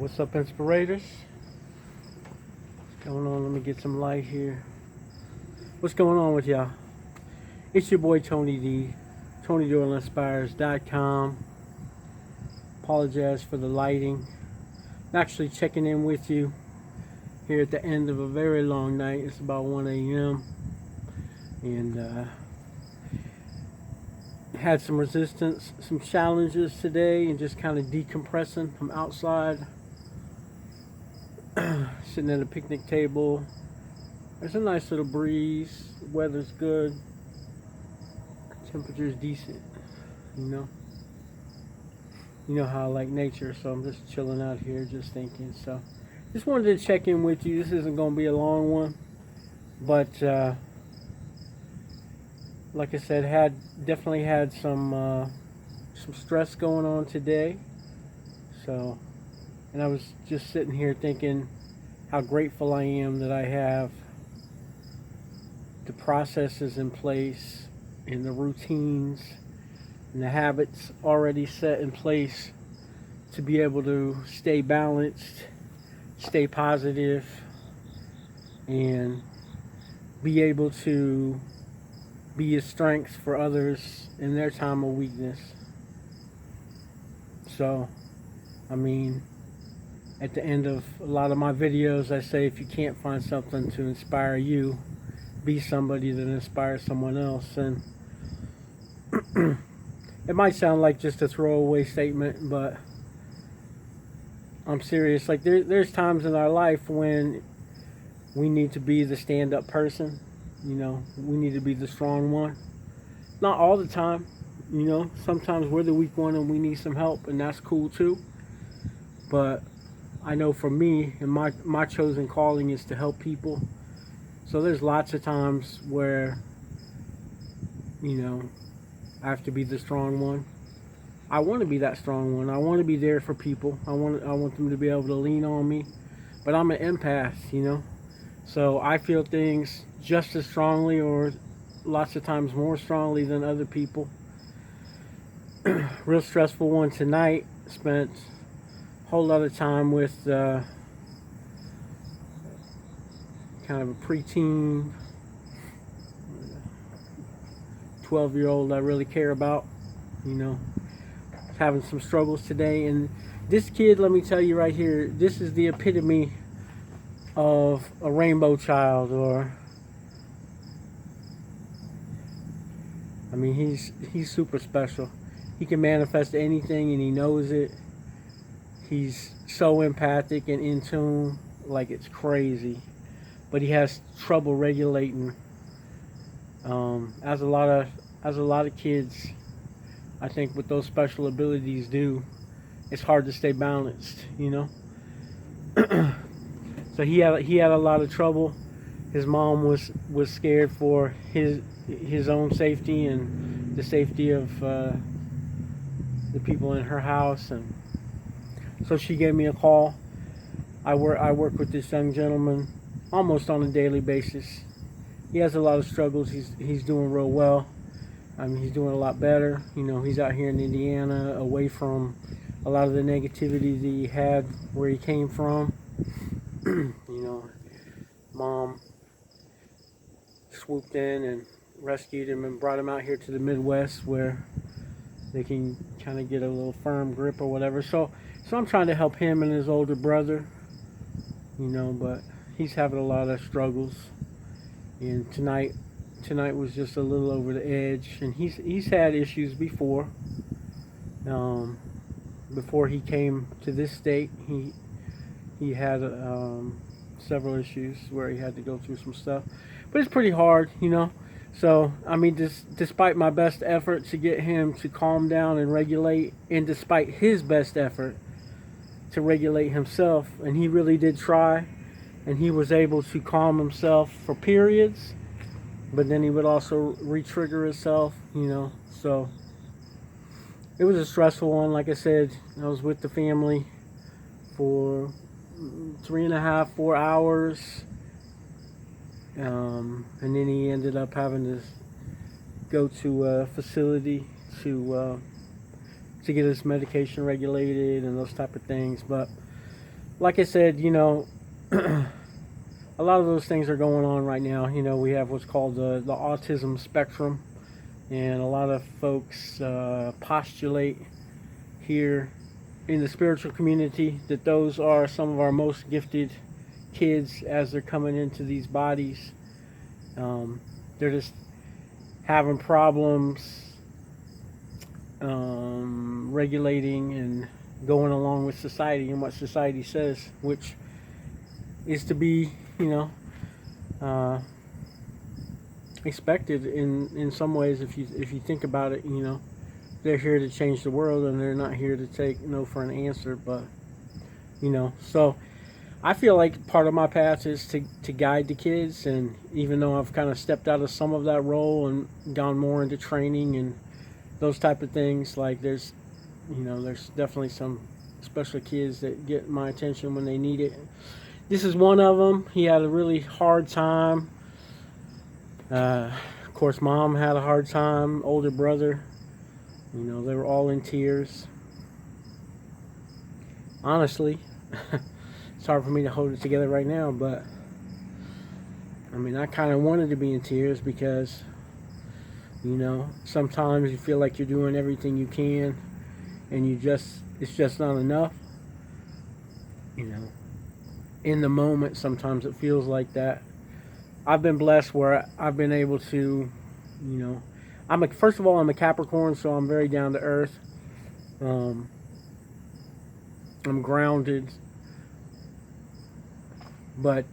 What's up, inspirators? What's going on? Let me get some light here. What's going on with y'all? It's your boy Tony D. TonyDoyleInspires.com. Apologize for the lighting. I'm actually checking in with you here at the end of a very long night. It's about 1 a.m. and had some resistance, some challenges today, and just kind of decompressing from outside. Sitting at a picnic table. There's a nice little breeze. The weather's good. Temperature's decent. You know how I like nature, so I'm just chilling out here, just thinking. So, just wanted to check in with you. This isn't going to be a long one, but like I said, definitely had some stress going on today. So, and I was just sitting here thinking how grateful I am that I have the processes in place and the routines and the habits already set in place to be able to stay balanced, stay positive, and be able to be a strength for others in their time of weakness. So, I mean, at the end of a lot of my videos, I say if you can't find something to inspire you, be somebody that inspires someone else. And it might sound like just a throwaway statement, but I'm serious. Like there's times in our life when we need to be the stand-up person. We need to be the strong one. Not all the time. Sometimes we're the weak one and we need some help, and that's cool too. But I know for me, and my chosen calling is to help people. So there's lots of times where, I have to be the strong one. I want to be that strong one. I want to be there for people. I want them to be able to lean on me. But I'm an empath, So I feel things just as strongly, or lots of times more strongly than other people. Real stressful one tonight. Spent a whole lot of time with kind of a preteen, 12-year-old I really care about. Having some struggles today. And this kid, let me tell you right here, this is the epitome of a rainbow child. He's super special. He can manifest anything and he knows it. He's so empathic and in tune, like it's crazy. But he has trouble regulating. As a lot of kids, I think, with those special abilities do, it's hard to stay balanced. So he had a lot of trouble. His mom was scared for his own safety and the safety of the people in her house, and so she gave me a call. I work with this young gentleman almost on a daily basis. He has a lot of struggles. He's doing real well. He's doing a lot better. He's out here in Indiana, away from a lot of the negativity that he had where he came from. Mom swooped in and rescued him and brought him out here to the Midwest where they can kind of get a little firm grip or whatever. So I'm trying to help him and his older brother, but he's having a lot of struggles. And tonight was just a little over the edge. And he's had issues before. Before he came to this state, he had several issues where he had to go through some stuff. But it's pretty hard, So, despite my best effort to get him to calm down and regulate, and despite his best effort to regulate himself, and he really did try, and he was able to calm himself for periods, but then he would also re-trigger himself, So, it was a stressful one. Like I said, I was with the family for 3.5, 4 hours. And then he ended up having to go to a facility to get his medication regulated and those type of things. But like I said, a lot of those things are going on right now. We have what's called the autism spectrum, and a lot of folks postulate here in the spiritual community that those are some of our most gifted kids as they're coming into these bodies. They're just having problems regulating and going along with society and what society says, which is to be, expected in some ways. If you think about it, they're here to change the world, and they're not here to take no for an answer. But so I feel like part of my path is to guide the kids, and even though I've kind of stepped out of some of that role and gone more into training and those type of things, like there's definitely some special kids that get my attention when they need it. This is one of them. He had a really hard time. Of course, mom had a hard time. Older brother, they were all in tears. Honestly, it's hard for me to hold it together right now, but I kind of wanted to be in tears because, sometimes you feel like you're doing everything you can, and it's just not enough. In the moment, sometimes it feels like that. I've been blessed where I've been able to, first of all, I'm a Capricorn, so I'm very down to earth. I'm grounded, but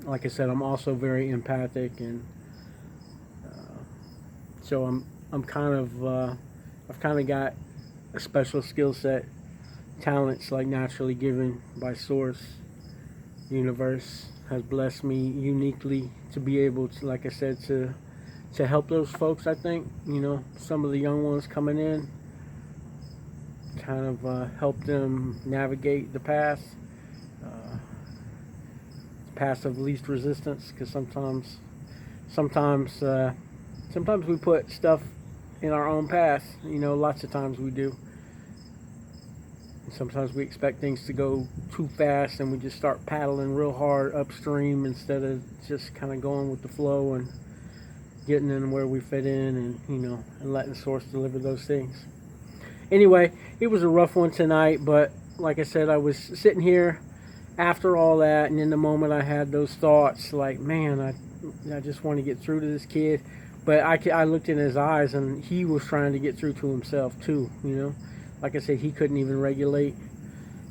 like I said, I'm also very empathic, and so I'm kind of I've kind of got a special skill set, talents like naturally given by Source. Universe has blessed me uniquely to be able to, like I said, to help those folks. I think some of the young ones coming in, kind of help them navigate the path of least resistance, because sometimes we put stuff in our own path. Lots of times we do. Sometimes we expect things to go too fast, and we just start paddling real hard upstream instead of just kind of going with the flow and getting in where we fit in, and letting Source deliver those things. Anyway, it was a rough one tonight, but like I said, I was sitting here after all that, and in the moment I had those thoughts like, man, I just want to get through to this kid. But I looked in his eyes, and he was trying to get through to himself too, Like I said, he couldn't even regulate,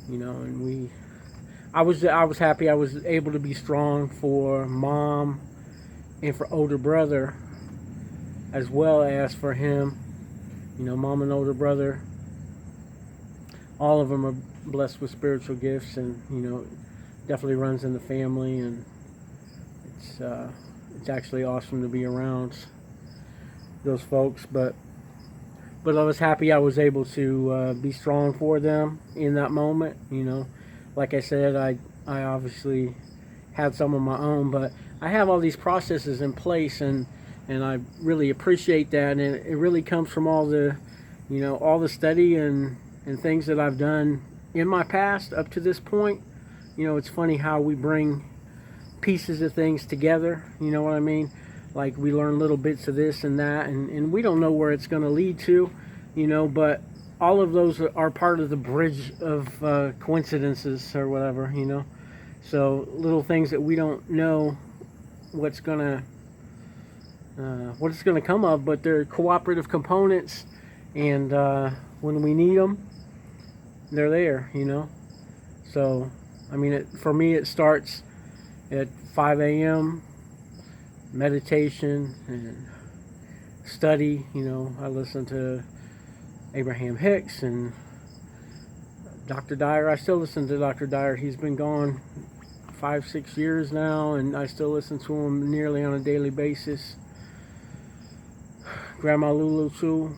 and I was happy I was able to be strong for mom and for older brother, as well as for him. Mom and older brother, all of them are blessed with spiritual gifts, and definitely runs in the family, and it's actually awesome to be around those folks. But I was happy I was able to be strong for them in that moment. Like I said, I obviously had some of my own, but I have all these processes in place, and I really appreciate that. And it really comes from all the study and things that I've done in my past up to this point. It's funny how we bring pieces of things together. You know what I mean? Like, we learn little bits of this and that, and we don't know where it's going to lead to, but all of those are part of the bridge of coincidences or whatever, So little things that we don't know what's going to come of, but they're cooperative components, and when we need them, they're there, So, for me, it starts at 5 a.m., meditation and study. I listen to Abraham Hicks and Dr. Dyer. I still listen to Dr. Dyer. He's been gone 5-6 years now, and I still listen to him nearly on a daily basis. Grandma Lulu too,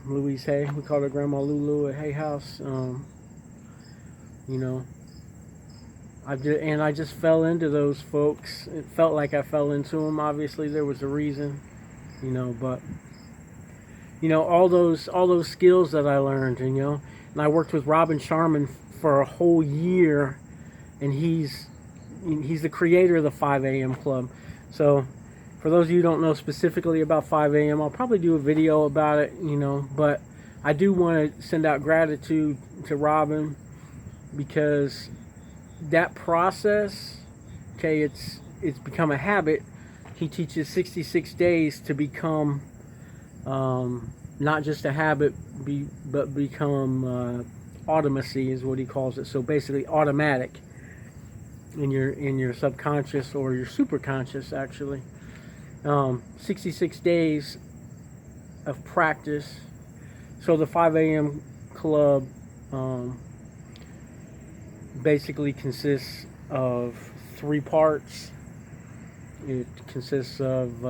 Louise Hay. We call her Grandma Lulu at Hay House. I just fell into those folks. It felt like I fell into them. Obviously, there was a reason, but all those skills that I learned, and I worked with Robin Sharman for a whole year, and he's the creator of the 5 a.m. club. So for those of you who don't know specifically about 5 a.m., I'll probably do a video about it, but I do want to send out gratitude to Robin, because that process, okay, it's become a habit. He teaches 66 days to become not just a habit, but become automacy is what he calls it. So basically automatic in your subconscious or your superconscious, actually. 66 days of practice. So the 5 a.m. club basically consists of 3 parts. It consists of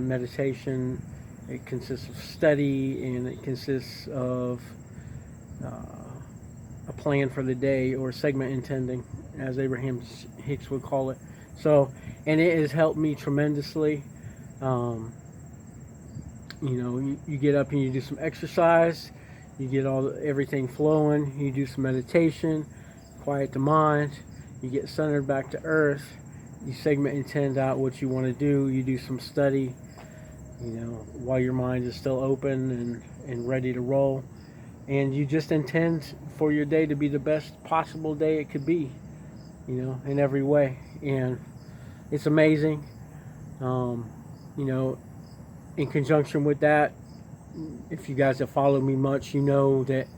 meditation, it consists of study, and it consists of a plan for the day, or segment intending, as Abraham Hicks would call it. So, and it has helped me tremendously. You get up and you do some exercise, you get everything flowing, you do some meditation, quiet the mind, you get centered back to earth, you segment intend out what you want to do, you do some study, while your mind is still open and ready to roll, and you just intend for your day to be the best possible day it could be, in every way. And it's amazing. In conjunction with that, if you guys have followed me much, you know that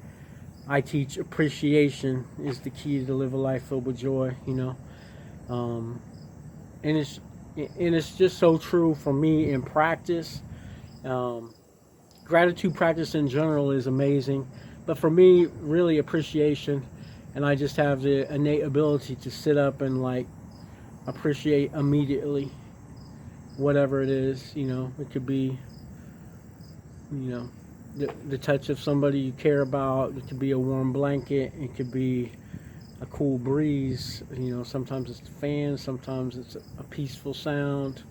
I teach appreciation is the key to live a life filled with joy, and it's just so true for me in practice. Gratitude practice in general is amazing, but for me, really appreciation, and I just have the innate ability to sit up and appreciate immediately whatever it is. It could be the touch of somebody you care about, it could be a warm blanket, it could be a cool breeze, sometimes it's the fan, sometimes it's a peaceful sound,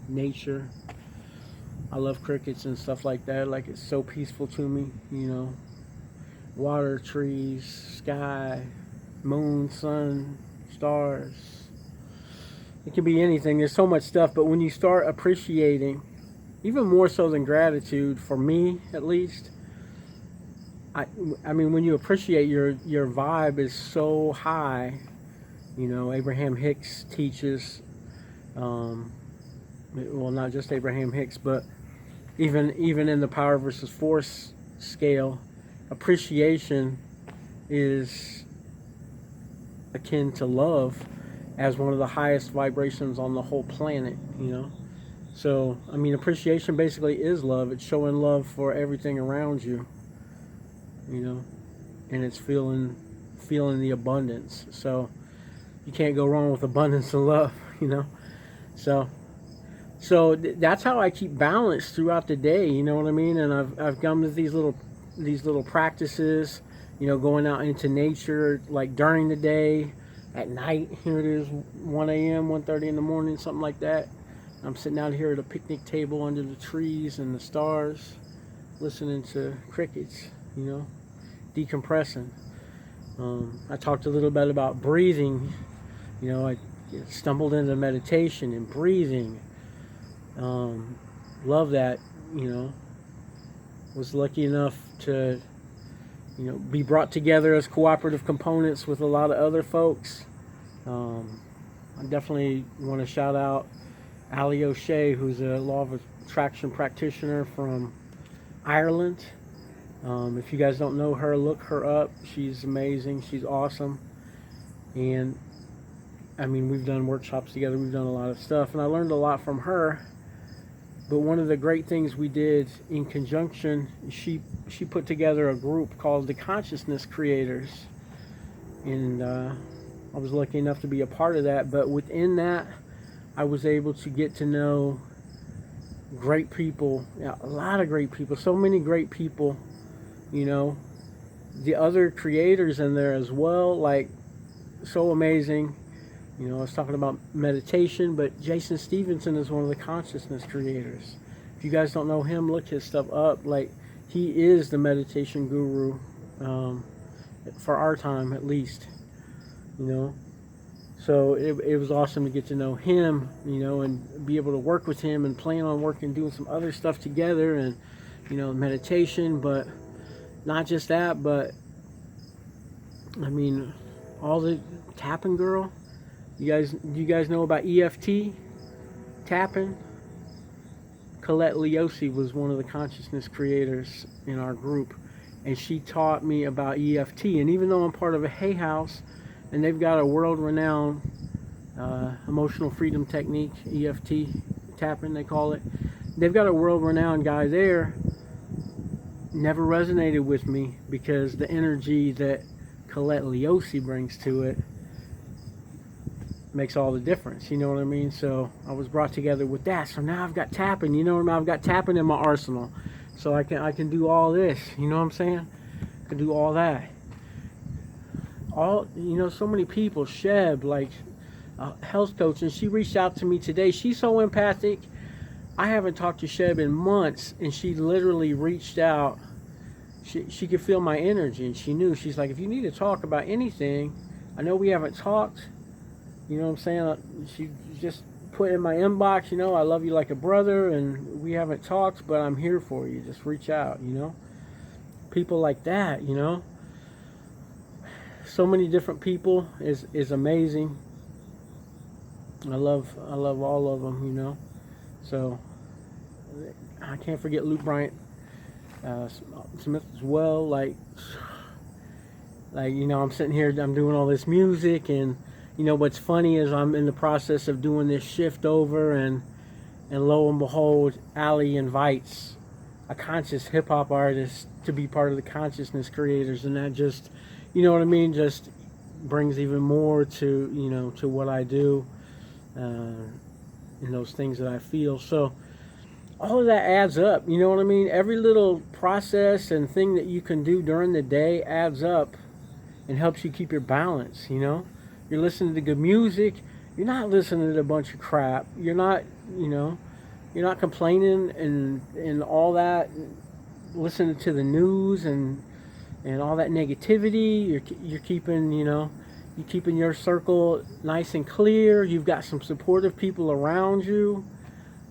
nature. I love crickets and stuff like that, it's so peaceful to me, water, trees, sky, moon, sun, stars. It can be anything. There's so much stuff, but when you start appreciating, even more so than gratitude, for me at least, I mean, when you appreciate, your vibe is so high. Abraham Hicks teaches, well, not just Abraham Hicks, but even in the power versus force scale, appreciation is akin to love as one of the highest vibrations on the whole planet, So, I mean, appreciation basically is love. It's showing love for everything around you, and it's feeling the abundance. So, you can't go wrong with abundance and love, So that's how I keep balance throughout the day, you know what I mean? And I've come to these little practices, going out into nature, like during the day, at night. Here it is, 1 a.m., 1:30 in the morning, something like that. I'm sitting out here at a picnic table under the trees and the stars, listening to crickets, decompressing. I talked a little bit about breathing. I stumbled into meditation and breathing. Love that, was lucky enough to, be brought together as cooperative components with a lot of other folks. I definitely want to shout out Ali O'Shea, who's a law of attraction practitioner from Ireland. If you guys don't know her, look her up. She's amazing. She's awesome. And I mean, we've done workshops together. We've done a lot of stuff, and I learned a lot from her. But one of the great things we did in conjunction, she put together a group called the Consciousness Creators, and I was lucky enough to be a part of that. But within that, I was able to get to know great people, a lot of great people, so many great people, the other creators in there as well, so amazing. I was talking about meditation, but Jason Stevenson is one of the consciousness creators. If you guys don't know him, look his stuff up. He is the meditation guru. for our time at least, you know. So it was awesome to get to know him, you know, and be able to work with him and plan on working, doing some other stuff together, and, you know, meditation. But not just that, but I mean, all the tapping, girl. You guys know about EFT tapping? Colette Leosi was one of the consciousness creators in our group, and she taught me about EFT. And even though I'm part of a Hay House, and they've got a world-renowned emotional freedom technique, EFT tapping they call it, they've got a world-renowned guy there, never resonated with me because the energy that Colette Leosi brings to it makes all the difference, you know what I mean? So I was brought together with that. So now I've got tapping, you know what I mean? I've got tapping in my arsenal. So I can do all this, you know what I'm saying? I can do all that. All, you know, so many people, Sheb, like a health coach, and she reached out to me today. She's so empathic. I haven't talked to Sheb in months, and she literally reached out. She could feel my energy, and she knew. She's like, if you need to talk about anything, I know we haven't talked, you know what I'm saying? She just put in my inbox, you know, I love you like a brother, and we haven't talked, but I'm here for you. Just reach out, you know? People like that, you know? So many different people is amazing. I love all of them, you know. So I can't forget Luke Bryant Smith as well. Like you know, I'm sitting here, I'm doing all this music, and you know what's funny is I'm in the process of doing this shift over, and lo and behold, Ali invites a conscious hip hop artist to be part of the consciousness creators, and that just, you know what I mean, just brings even more to, you know, to what I do, and those things that I feel. So all of that adds up, you know what I mean? Every little process and thing that you can do during the day adds up and helps you keep your balance, you know? You're listening to good music, you're not listening to a bunch of crap, you're not, you know, you're not complaining and all that, listening to the news and all that negativity. You're keeping, you know, you're keeping your circle nice and clear. You've got some supportive people around you,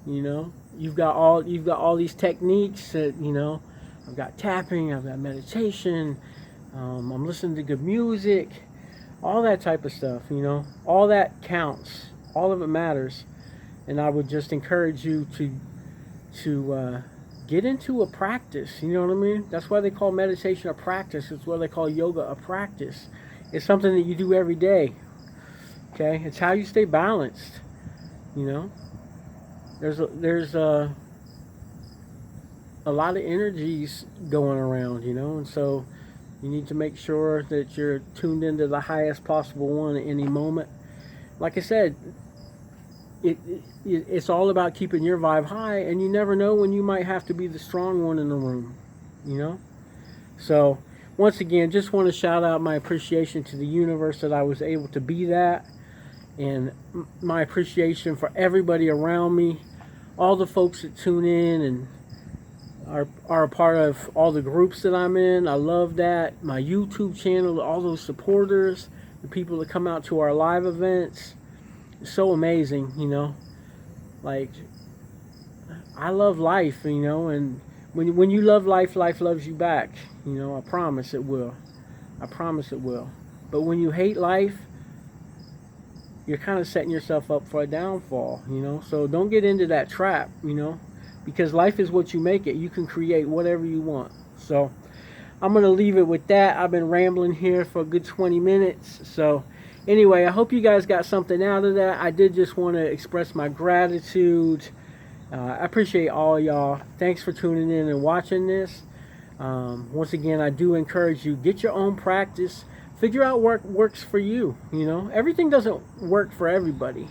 you know. You've got all these techniques that, you know, I've got tapping, I've got meditation, I'm listening to good music, all that type of stuff, you know. All that counts. All of it matters. And I would just encourage you to get into a practice, you know what I mean? That's why they call meditation a practice. It's why they call yoga a practice. It's something that you do every day, okay? It's how you stay balanced, you know? There's a lot of energies going around, you know, and so you need to make sure that you're tuned into the highest possible one at any moment. Like I said, it's all about keeping your vibe high, and you never know when you might have to be the strong one in the room, you know? So, once again, just want to shout out my appreciation to the universe that I was able to be that, and my appreciation for everybody around me, all the folks that tune in and are a part of all the groups that I'm in. I love that. My YouTube channel, all those supporters, the people that come out to our live events. It's so amazing, you know. Like, I love life, you know, and when you love life, life loves you back. You know, I promise it will. I promise it will. But when you hate life, you're kind of setting yourself up for a downfall, you know. So don't get into that trap, you know, because life is what you make it. You can create whatever you want. So I'm going to leave it with that. I've been rambling here for a good 20 minutes. So anyway, I hope you guys got something out of that. I did just want to express my gratitude. I appreciate all y'all. Thanks for tuning in and watching this. Once again, I do encourage you, get your own practice. Figure out what works for you, you know. Everything doesn't work for everybody.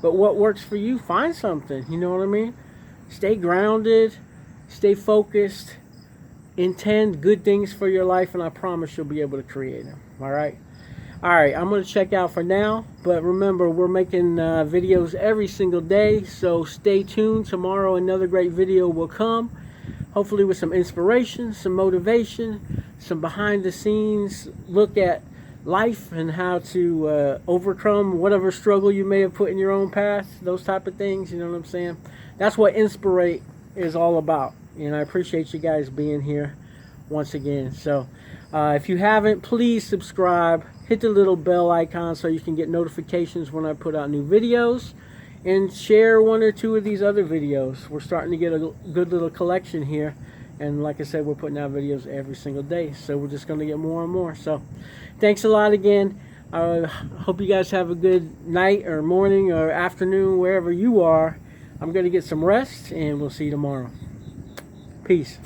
But what works for you, find something, you know what I mean? Stay grounded, stay focused, intend good things for your life, and I promise you'll be able to create them, all right? All right, I'm going to check out for now, but remember, we're making videos every single day, so stay tuned. Tomorrow, another great video will come, hopefully with some inspiration, some motivation, some behind the scenes look at life and how to overcome whatever struggle you may have put in your own path, those type of things. You know what I'm saying? That's what Inspirate is all about. And I appreciate you guys being here once again. So if you haven't, please subscribe, hit the little bell icon so you can get notifications when I put out new videos, and share one or two of these other videos. We're starting to get a good little collection here, and like I said, we're putting out videos every single day, so we're just going to get more and more. So thanks a lot again. I hope you guys have a good night or morning or afternoon wherever you are. I'm going to get some rest, and we'll see you tomorrow. Peace.